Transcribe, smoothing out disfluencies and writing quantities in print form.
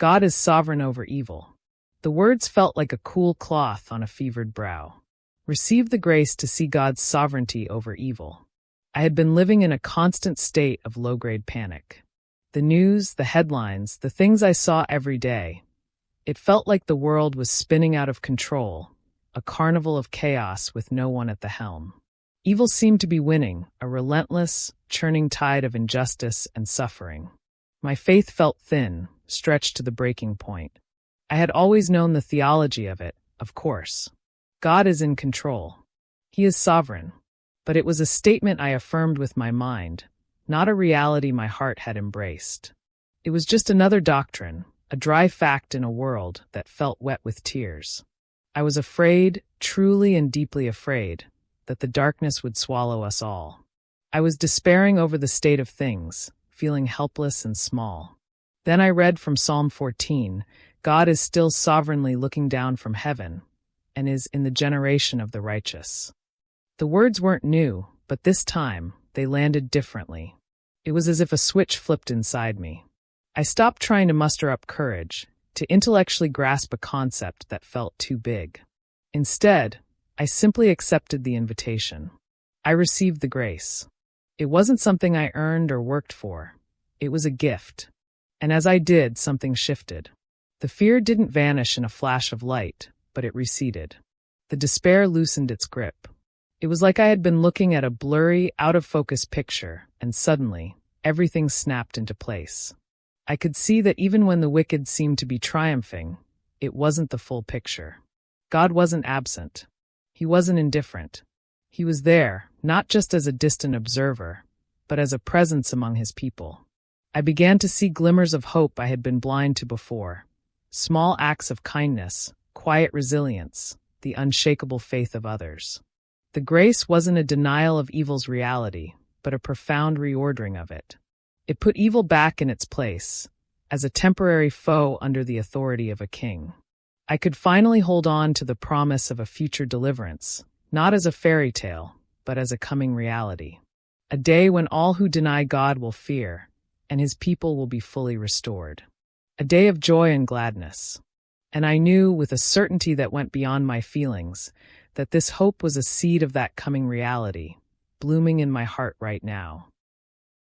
God is sovereign over evil. The words felt like a cool cloth on a fevered brow. Receive the grace to see God's sovereignty over evil. I had been living in a constant state of low-grade panic. The news, the headlines, the things I saw every day. It felt like the world was spinning out of control, a carnival of chaos with no one at the helm. Evil seemed to be winning, a relentless, churning tide of injustice and suffering. My faith felt thin, stretched to the breaking point. I had always known the theology of it, of course. God is in control. He is sovereign. But it was a statement I affirmed with my mind, not a reality my heart had embraced. It was just another doctrine, a dry fact in a world that felt wet with tears. I was afraid, truly and deeply afraid, that the darkness would swallow us all. I was despairing over the state of things, feeling helpless and small. Then I read from Psalm 14, God is still sovereignly looking down from heaven, and is in the generation of the righteous. The words weren't new, but this time, they landed differently. It was as if a switch flipped inside me. I stopped trying to muster up courage, to intellectually grasp a concept that felt too big. Instead, I simply accepted the invitation. I received the grace. It wasn't something I earned or worked for. It was a gift. And as I did, something shifted. The fear didn't vanish in a flash of light, but it receded. The despair loosened its grip. It was like I had been looking at a blurry, out-of-focus picture, and suddenly, everything snapped into place. I could see that even when the wicked seemed to be triumphing, it wasn't the full picture. God wasn't absent. He wasn't indifferent. He was there, not just as a distant observer, but as a presence among his people. I began to see glimmers of hope I had been blind to before. Small acts of kindness, quiet resilience, the unshakable faith of others. The grace wasn't a denial of evil's reality, but a profound reordering of it. It put evil back in its place, as a temporary foe under the authority of a king. I could finally hold on to the promise of a future deliverance, not as a fairy tale, but as a coming reality. A day when all who deny God will fear, and his people will be fully restored. A day of joy and gladness. And I knew, with a certainty that went beyond my feelings, that this hope was a seed of that coming reality, blooming in my heart right now.